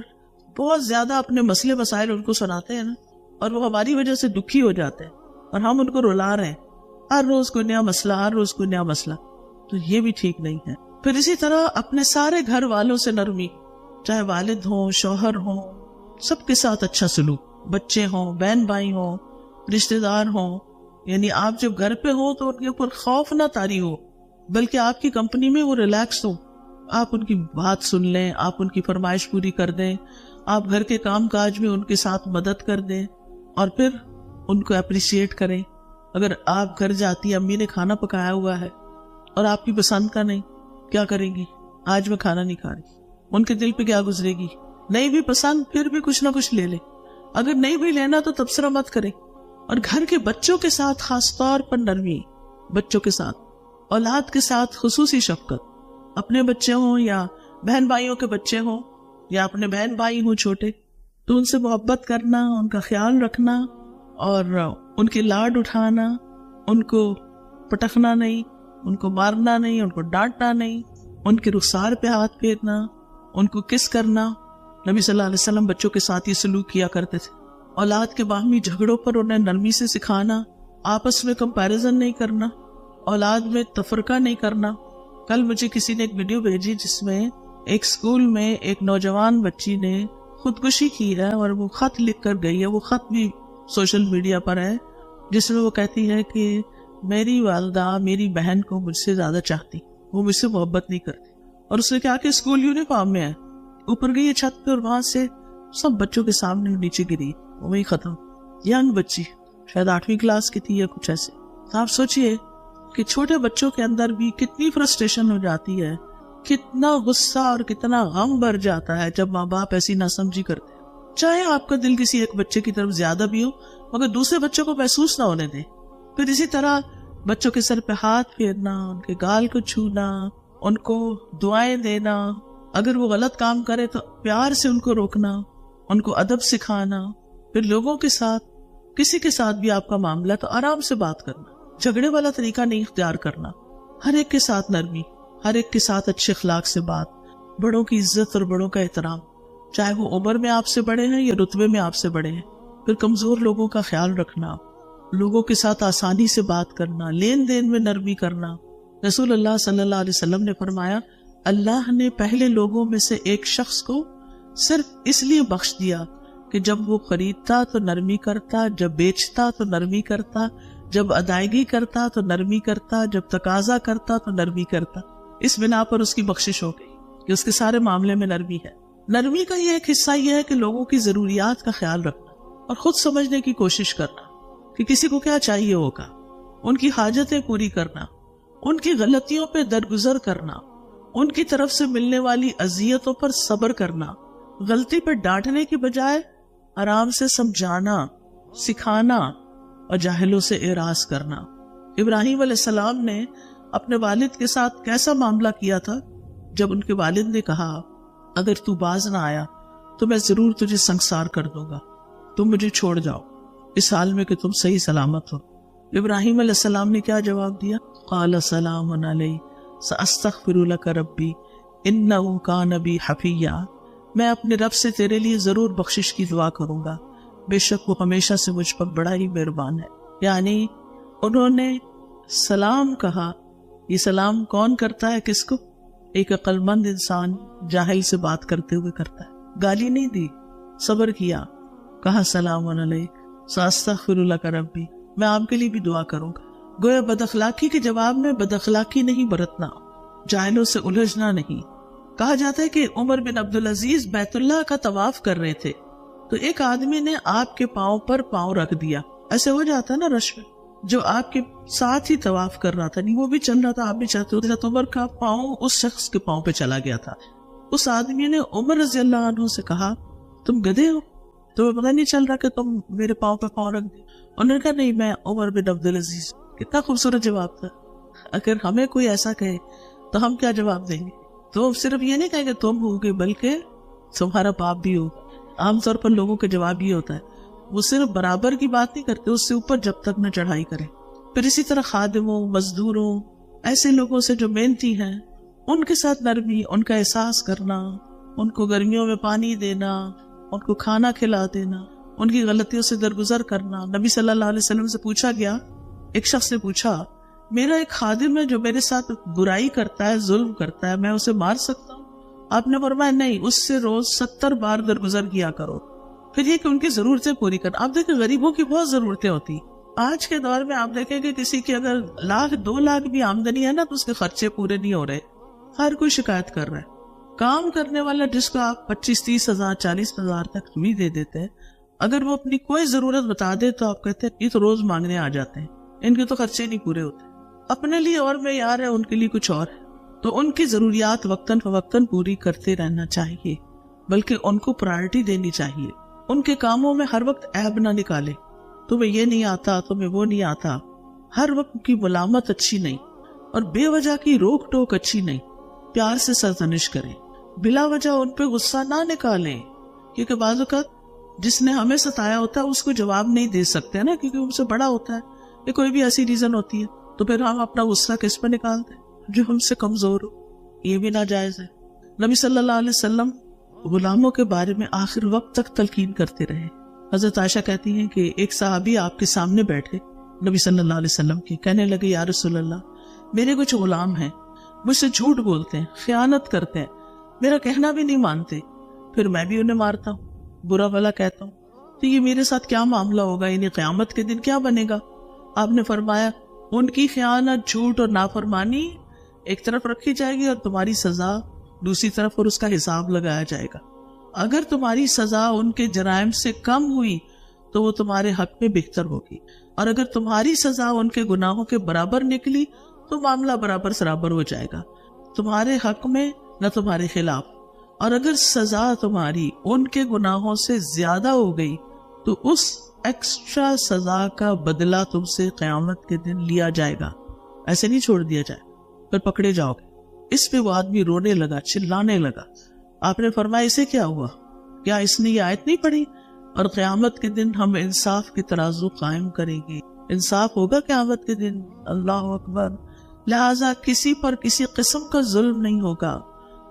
بہت زیادہ اپنے مسئلے مسائل ان کو سناتے ہیں نا، اور وہ ہماری وجہ سے دکھی ہو جاتے ہیں، اور ہم ان کو رلا رہے ہیں، ہر روز کوئی نیا مسئلہ، ہر روز کوئی نیا مسئلہ، تو یہ بھی ٹھیک نہیں ہے۔ پھر اسی طرح اپنے سارے گھر والوں سے نرمی، چاہے والد ہوں، شوہر ہوں، سب کے ساتھ اچھا سلوک، بچے ہوں، بہن بھائی ہوں، رشتہ دار ہوں، یعنی آپ جب گھر پہ ہو تو ان کے اوپر خوف نہ طاری ہو، بلکہ آپ کی کمپنی میں وہ ریلیکس ہو، آپ ان کی بات سن لیں، آپ ان کی فرمائش پوری کر دیں، آپ گھر کے کام کاج میں ان کے ساتھ مدد کر دیں، اور پھر ان کو اپریشیٹ کریں۔ اگر آپ گھر جاتی امی نے کھانا پکایا ہوا ہے اور آپ کی پسند کا نہیں، کیا کریں گی؟ آج میں کھانا نہیں کھا رہی، ان کے دل پہ کیا گزرے گی؟ نہیں بھی پسند پھر بھی کچھ نہ کچھ لے لے، اگر نہیں بھی لینا تو تبصرہ مت کرے۔ اور گھر کے بچوں کے ساتھ خاص طور پر نرمی، بچوں کے ساتھ، اولاد کے ساتھ خصوصی شفقت، اپنے بچے ہوں یا بہن بھائیوں کے بچے ہوں یا اپنے بہن بھائی ہوں چھوٹے، تو ان سے محبت کرنا، ان کا خیال رکھنا، اور ان کے لاڈ اٹھانا، ان کو پٹکنا نہیں، ان کو مارنا نہیں، ان کو ڈانٹنا نہیں، ان کے رخسار پہ ہاتھ پھیرنا، ان کو کس کرنا۔ نبی صلی اللہ علیہ وسلم بچوں کے ساتھ یہ سلوک کیا کرتے تھے۔ اولاد کے باہمی جھگڑوں پر انہیں نرمی سے سکھانا، آپس میں کمپیریزن نہیں کرنا، اولاد میں تفرقہ نہیں کرنا، کل مجھے کسی نے ایک ویڈیو بھیجی جس میں ایک اسکول میں ایک نوجوان بچی نے خودکشی کی ہے اور وہ خط لکھ کر گئی ہے. وہ خط بھی سوشل میڈیا پر ہے جس میں وہ کہتی ہے کہ میری والدہ میری بہن کو مجھ سے زیادہ چاہتی, وہ مجھ سے محبت نہیں کرتی. اور اس نے کہا کہ اسکول یونیفارم میں ہے, اوپر گئی چھت پہ اور وہاں سے سب بچوں کے سامنے نیچے گری, وہی ختم. ینگ بچی, شاید 8ویں کلاس کی تھی یا کچھ ایسے. آپ سوچئے کہ چھوٹے بچوں کے اندر بھی کتنی فرسٹریشن ہو جاتی ہے, کتنا غصہ اور کتنا غم بھر جاتا ہے جب ماں باپ ایسی ناسمجھی کرتے ہیں. چاہے آپ کا دل کسی ایک بچے کی طرف زیادہ بھی ہو مگر دوسرے بچوں کو محسوس نہ ہونے دیں. پھر اسی طرح بچوں کے سر پہ ہاتھ پھیرنا, ان کے گال کو چھونا, ان کو دعائیں دینا, اگر وہ غلط کام کرے تو پیار سے ان کو روکنا, ان کو ادب سکھانا. پھر لوگوں کے ساتھ کسی کے ساتھ بھی آپ کا معاملہ تو آرام سے بات کرنا, جھگڑے والا طریقہ نہیں اختیار کرنا. ہر ایک کے ساتھ نرمی, ہر ایک کے ساتھ اچھے اخلاق سے بات, بڑوں کی عزت اور بڑوں کا احترام, چاہے وہ عمر میں آپ سے بڑے ہیں یا رتبے میں آپ سے بڑے ہیں. پھر کمزور لوگوں کا خیال رکھنا, لوگوں کے ساتھ آسانی سے بات کرنا, لین دین میں نرمی کرنا. رسول اللہ صلی اللہ علیہ وسلم نے فرمایا, اللہ نے پہلے لوگوں میں سے ایک شخص کو صرف اس لیے بخش دیا کہ جب وہ خریدتا تو نرمی کرتا, جب بیچتا تو نرمی کرتا, جب ادائیگی کرتا تو نرمی کرتا, جب تقاضا کرتا تو نرمی کرتا. اس بنا پر اس کی بخشش ہو گئی کہ اس کے سارے معاملے میں نرمی ہے. نرمی کا یہ ایک حصہ یہ ہے کہ لوگوں کی ضروریات کا خیال رکھنا اور خود سمجھنے کی کوشش کرنا کہ کسی کو کیا چاہیے ہوگا, ان کی حاجتیں پوری کرنا, ان کی غلطیوں پہ درگزر کرنا, ان کی طرف سے ملنے والی اذیتوں پر صبر کرنا, غلطی پہ ڈانٹنے کی بجائے آرام سے سمجھانا, سکھانا اور جاہلوں سے اعراض کرنا. ابراہیم علیہ السلام نے اپنے والد کے ساتھ کیسا معاملہ کیا تھا جب ان کے والد نے کہا, اگر تو باز نہ آیا تو میں ضرور تجھے سنگسار کر دوں گا, تم مجھے چھوڑ جاؤ اس حال میں کہ تم صحیح سلامت ہو. ابراہیم علیہ السلام نے کیا جواب دیا؟ قال سلام علی ساستغفر لک ربی انہ کان بی حفیا, میں اپنے رب سے تیرے لیے ضرور بخشش کی دعا کروں گا, بے شک وہ ہمیشہ سے مجھ پر بڑا ہی مہربان ہے. یعنی انہوں نے سلام کہا. یہ سلام کون کرتا ہے کس کو؟ ایک عقل مند انسان جاہل سے بات کرتے ہوئے کرتا ہے. گالی نہیں دی, صبر کیا, کہا سلام علیک ساستغفر لک ربی, میں آپ کے لیے بھی دعا کروں گا. گویا بد اخلاقی کے جواب میں بد اخلاقی نہیں برتنا, جاہلوں سے الجھنا نہیں. کہا جاتا ہے کہ عمر بن عبدالعزیز بیت اللہ کا طواف کر رہے تھے تو ایک آدمی نے آپ کے پاؤں پر پاؤں رکھ دیا. ایسے ہو جاتا ہے نا رش میں, جو آپ کے ساتھ ہی طواف کر رہا تھا, نہیں وہ بھی چل رہا تھا, آپ بھی چلتے ہوتے, عمر کا پاؤں اس شخص کے پاؤں پہ چلا گیا تھا. اس آدمی نے عمر رضی اللہ عنہ سے کہا, تم گدھے ہو, تمہیں پتہ نہیں چل رہا کہ تم میرے پاؤں پہ پاؤں رکھ دی؟ انہوں نے کہا نہیں, میں عمر بن عبدالعزیز. کتنا خوبصورت جواب تھا. اگر ہمیں کوئی ایسا کہے تو ہم کیا جواب دیں گے؟ تو صرف یہ نہیں کہیں کہ تم ہوگے بلکہ تمہارا باپ بھی ہو. عام طور پر لوگوں کا جواب یہ ہوتا ہے, وہ صرف برابر کی بات نہیں کرتے, اس سے اوپر جب تک نہ چڑھائی کریں. پھر اسی طرح خادموں, مزدوروں, ایسے لوگوں سے جو محنتی ہیں, ان کے ساتھ نرمی, ان کا احساس کرنا, ان کو گرمیوں میں پانی دینا, ان کو کھانا کھلا دینا, ان کی غلطیوں سے درگزر کرنا. نبی صلی اللہ علیہ وسلم سے پوچھا گیا, ایک شخص نے پوچھا, میرا ایک خادم ہے جو میرے ساتھ برائی کرتا ہے, ظلم کرتا ہے, میں اسے مار سکتا ہوں؟ آپ نے فرمایا نہیں, اس سے روز 70 بار درگزر کیا کرو. پھر یہ کہ ان کی ضرورتیں پوری کرنا. آپ دیکھیں غریبوں کی بہت ضرورتیں ہوتی. آج کے دور میں آپ دیکھیں کہ کسی کی اگر 1 لاکھ 2 لاکھ بھی آمدنی ہے نا تو اس کے خرچے پورے نہیں ہو رہے, ہر کوئی شکایت کر رہا ہے. کام کرنے والا جس کو آپ 25-30 ہزار 40 ہزار تک بھی دے دیتے ہیں, اگر وہ اپنی کوئی ضرورت بتا دے تو آپ کہتے ہیں یہ تو روز مانگنے آ جاتے ہیں, ان کے تو خرچے نہیں پورے ہوتے. اپنے لیے اور معیار ہے, ان کے لیے کچھ اور ہے. تو ان کی ضروریات وقتاً فوقتاً پوری کرتے رہنا چاہیے, بلکہ ان کو پرائرٹی دینی چاہیے. ان کے کاموں میں ہر وقت عیب نہ نکالے, تمہیں یہ نہیں آتا, تمہیں وہ نہیں آتا. ہر وقت کی ملامت اچھی نہیں اور بے وجہ کی روک ٹوک اچھی نہیں. پیار سے سرزنش کریں, بلا وجہ ان پہ غصہ نہ نکالیں, کیونکہ بعض اوقات جس نے ہمیں ستایا ہوتا ہے اس کو جواب نہیں دے سکتے نا, کیونکہ ان سے بڑا ہوتا ہے, یا کوئی بھی ایسی ریزن ہوتی ہے, تو پھر ہم اپنا غصہ کس پہ نکالتے ہیں؟ جو ہم سے کمزور ہو. یہ بھی ناجائز ہے. نبی صلی اللہ علیہ وسلم غلاموں کے بارے میں آخر وقت تک تلقین کرتے رہے. حضرت عائشہ کہتی ہیں کہ ایک صحابی آپ کے سامنے بیٹھے نبی صلی اللہ علیہ وسلم کے, کہنے لگے یا رسول اللہ, میرے کچھ غلام ہیں, مجھ سے جھوٹ بولتے ہیں، خیانت کرتے ہیں، میرا کہنا بھی نہیں مانتے، پھر میں بھی انہیں مارتا ہوں، برا بھلا کہتا ہوں، تو یہ میرے ساتھ کیا معاملہ ہوگا، یعنی قیامت کے دن کیا بنے گا؟ آپ نے فرمایا ان کی خیانت، جھوٹ اور نافرمانی ایک طرف رکھی جائے گی اور تمہاری سزا دوسری طرف، اور اس کا حساب لگایا جائے گا۔ اگر تمہاری سزا ان کے جرائم سے کم ہوئی تو وہ تمہارے حق میں بہتر ہوگی، اور اگر تمہاری سزا ان کے گناہوں کے برابر نکلی تو معاملہ برابر سرابر ہو جائے گا، تمہارے حق میں نہ تمہارے خلاف۔ اور اگر سزا تمہاری ان کے گناہوں سے زیادہ ہو گئی تو اس ایکسٹرا سزا کا بدلہ تم سے قیامت کے دن لیا جائے گا، ایسے نہیں چھوڑ دیا جائے، پھر پکڑے جاؤ گے۔ اس پہ وہ آدمی رونے لگا، چلانے لگا۔ آپ نے فرمایا اسے کیا ہوا؟ کیا اس نے یہ آیت نہیں پڑھی؟ اور قیامت کے دن ہم انصاف کی ترازو قائم کریں گے، انصاف ہوگا قیامت کے دن، اللہ اکبر۔ لہذا کسی پر کسی قسم کا ظلم نہیں ہوگا،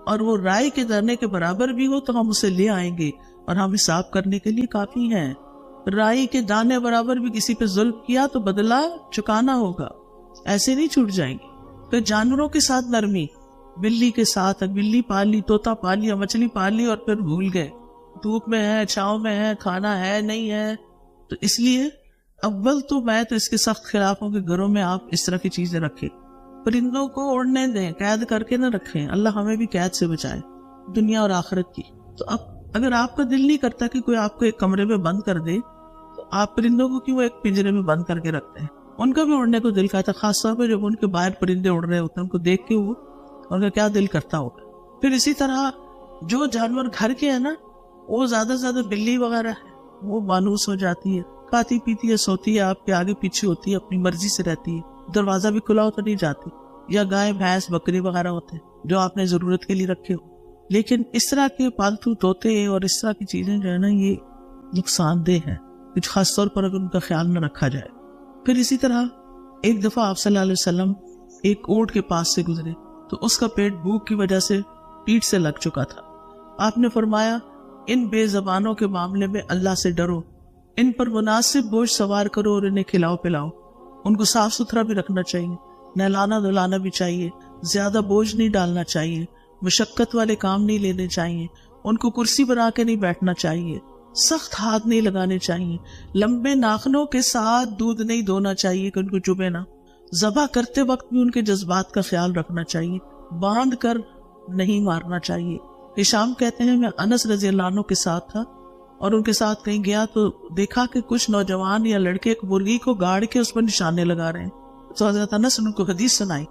اور وہ رائے کے دانے کے برابر بھی ہو تو ہم اسے لے آئیں گے اور ہم حساب کرنے کے لیے کافی ہیں۔ رائے کے دانے برابر بھی کسی پہ ظلم کیا تو بدلہ چکانا ہوگا، ایسے نہیں چھوٹ جائیں گے۔ پھر جانوروں کے ساتھ نرمی، بلی کے ساتھ، بلی پال لی، طوطا پال لیا، مچھلی پال لی اور پھر بھول گئے، دھوپ میں ہے، چھاؤں میں ہے، کھانا ہے نہیں ہے، تو اس لیے اول تو میں تو اس کے سخت خلاف ہوں کہ گھروں میں آپ اس طرح کی چیزیں رکھیں، پرندوں کو اڑنے دیں، قید کر کے نہ رکھیں، اللہ ہمیں بھی قید سے بچائے دنیا اور آخرت کی۔ تو اب اگر آپ کا دل نہیں کرتا کہ کوئی آپ کو ایک کمرے میں بند کر دے تو آپ پرندوں کو کیوں ایک پنجرے میں بند کر کے رکھتے ہیں؟ ان کا بھی اڑنے کو دل کرتا، خاص طور پہ جب ان کے باہر پرندے اڑ رہے ہوتے ہیں، ان کو دیکھ کے وہ ان کا کیا دل کرتا ہوگا۔ پھر اسی طرح جو جانور گھر کے ہیں نا، وہ زیادہ سے زیادہ بلی وغیرہ ہے، وہ مانوس ہو جاتی ہے، کھاتی پیتی ہے، سوتی ہے، آپ کے آگے پیچھے ہوتی ہے، اپنی مرضی سے رہتی ہے، دروازہ بھی کھلا ہو تو نہیں جاتی، یا گائے بھینس بکری وغیرہ ہوتے ہیں جو آپ نے ضرورت کے لیے رکھے ہو۔ لیکن اس طرح کے پالتو طوطے اور اس طرح کی چیزیں جو ہے نا، یہ نقصان دہ ہیں، کچھ خاص طور پر اگر ان کا خیال نہ رکھا جائے۔ پھر اسی طرح ایک دفعہ آپ صلی اللہ علیہ وسلم ایک اونٹ کے پاس سے گزرے تو اس کا پیٹ بھوک کی وجہ سے پیٹ سے لگ چکا تھا۔ آپ نے فرمایا ان بے زبانوں کے معاملے میں اللہ سے ڈرو، ان پر مناسب بوجھ سوار کرو اور انہیں کھلاؤ پلاؤ، ان کو صاف ستھرا بھی رکھنا چاہیے، نہلانا دھلانا بھی چاہیے، زیادہ بوجھ نہیں ڈالنا چاہیے، مشقت والے کام نہیں لینے چاہیے، ان کو کرسی بنا کے نہیں بیٹھنا چاہیے، سخت ہاتھ نہیں لگانے چاہیے، لمبے ناخنوں کے ساتھ دودھ نہیں دھونا چاہیے کہ ان کو چبھے نہ، ذبح کرتے وقت بھی ان کے جذبات کا خیال رکھنا چاہیے، باندھ کر نہیں مارنا چاہیے۔ ہشام کہتے ہیں میں انس رضی اللہ عنہ کے ساتھ تھا اور ان کے ساتھ کہیں گیا تو دیکھا کہ کچھ نوجوان یا لڑکے ایک مرغی کو گاڑ کے اس پر نشانے لگا رہے ہیں، تو حضرت انس نے ان کو حدیث سنائی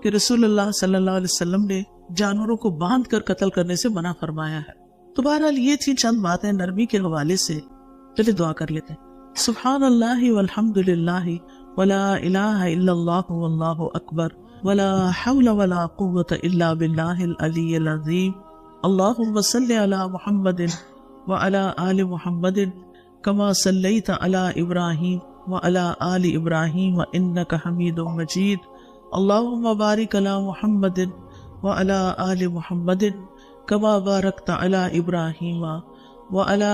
کہ رسول اللہ صلی اللہ علیہ وسلم نے جانوروں کو باندھ کر قتل کرنے سے منع فرمایا ہے۔ تو بہرحال یہ تھی چند باتیں نرمی کے حوالے سے۔ چلے دعا کر لیتے ہیں۔ سبحان اللہ والحمد للہ ولا الہ الا اللہ واللہ اکبر ولا حول ولا قوة الا باللہ العلی العظیم۔ اللہم صل علی محمد وعلی آل محمد کما صلیت علی ابراہیم وعلی آل ابراہیم انک حمید مجید۔ اللہم بارک علی محمد وعلی آل محمد کما بارکت علی ابراہیم وعلی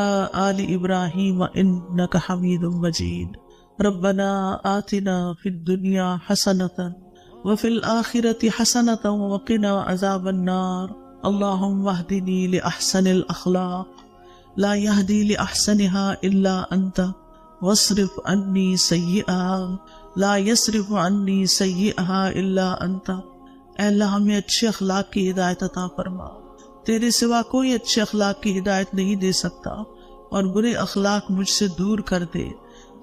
آل ابراہیم انک حمید مجید۔ ربنا آتنا فی الدنیا حسنۃ وفی الآخرۃ حسنۃ وقنا عذاب النار۔ اللہم اہدنی لأحسن الاخلاق لا یہدی لأحسنها الا انت واصرف عنی سیئها لا یصرف عنی سیئها الا انت۔ اے اللہ ہمیں اچھے اخلاق کی ہدایت عطا فرما، تیرے سوا کوئی اچھے اخلاق کی ہدایت نہیں دے سکتا، اور برے اخلاق مجھ سے دور کر دے،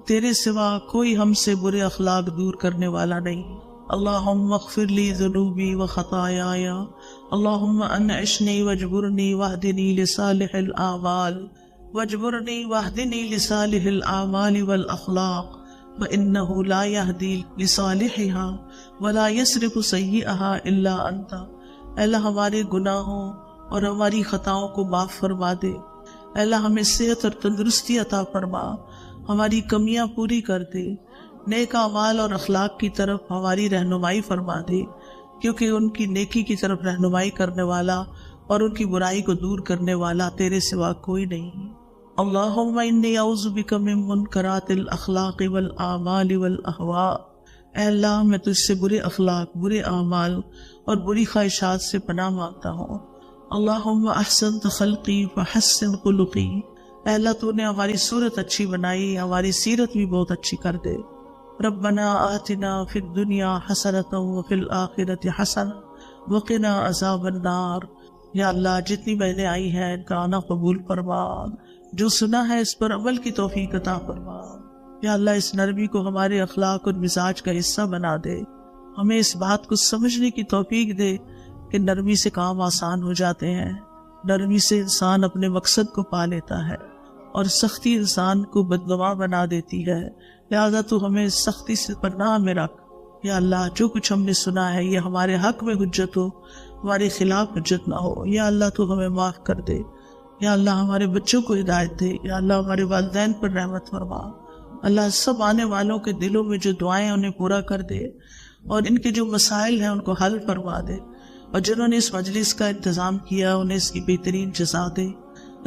تیرے سوا کوئی ہم سے برے اخلاق دور کرنے والا نہیں۔ اللہم اغفر لی ذنوبی و خطایایا، اللہم انعشنی واجبرنی واہدنی لصالح الاعمال واجبرنی واہدنی لصالح الاعمال والاخلاق فإنہ لا یہدی لصالحها ولا یصرف سیئها الا انت۔ اے اللہ ہمارے گناہوں اور ہماری خطاؤں کو معاف فرما دے، اے اللہ ہمیں صحت اور تندرستی عطا فرما، ہماری کمیاں پوری کر دے، نیک اعمال اور اخلاق کی طرف ہماری رہنمائی فرما دے، کیونکہ ان کی نیکی کی طرف رہنمائی کرنے والا اور ان کی برائی کو دور کرنے والا تیرے سوا کوئی نہیں۔ اللہم انی اعوذ بک من منکرات الاخلاق والاعمال والاہواء اے اللہ میں تجھ سے برے اخلاق، برے اعمال اور بری خواہشات سے پناہ مانگتا ہوں۔ اللہم احسنت خلقی فحسن خلقی، اے اللہ تو نے ہماری صورت اچھی بنائی، ہماری سیرت بھی بہت اچھی کر دے۔ ربنا آتنا فی الدنیا حسنۃ وفی الآخرۃ حسنۃ وقنا عذاب النار۔ یا اللہ جتنی بہنیں آئی ہیں ان کا آنا قبول فرما، جو سنا ہے اس پر عمل کی توفیق عطا فرما۔ یا اللہ اس نرمی کو ہمارے اخلاق اور مزاج کا حصہ بنا دے، ہمیں اس بات کو سمجھنے کی توفیق دے کہ نرمی سے کام آسان ہو جاتے ہیں، نرمی سے انسان اپنے مقصد کو پا لیتا ہے، اور سختی انسان کو بدگواں بنا دیتی ہے۔ لہذا تو ہمیں سختی سے پناہ میں رکھ۔ یا اللہ جو کچھ ہم نے سنا ہے یہ ہمارے حق میں حجت ہو، ہمارے خلاف حجت نہ ہو۔ یا اللہ تو ہمیں معاف کر دے۔ یا اللہ ہمارے بچوں کو ہدایت دے۔ یا اللہ ہمارے والدین پر رحمت فرما۔ اللہ سب آنے والوں کے دلوں میں جو دعائیں انہیں پورا کر دے، اور ان کے جو مسائل ہیں ان کو حل فرما دے، اور جنہوں نے اس مجلس کا انتظام کیا انہیں اس کی بہترین جزا دے۔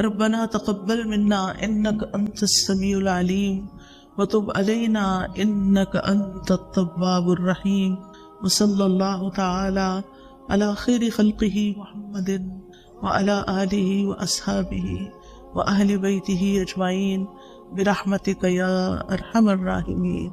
ربنا تقبل منا انک انت السمیع العلیم وتب علینا انک انت التواب الرحیم، وصلی اللہ تعالی علی خیر خلقہ محمد وعلی آلہ واصحابہ واہل بیتہ اجمعین برحمتک یا ارحم الراحمین۔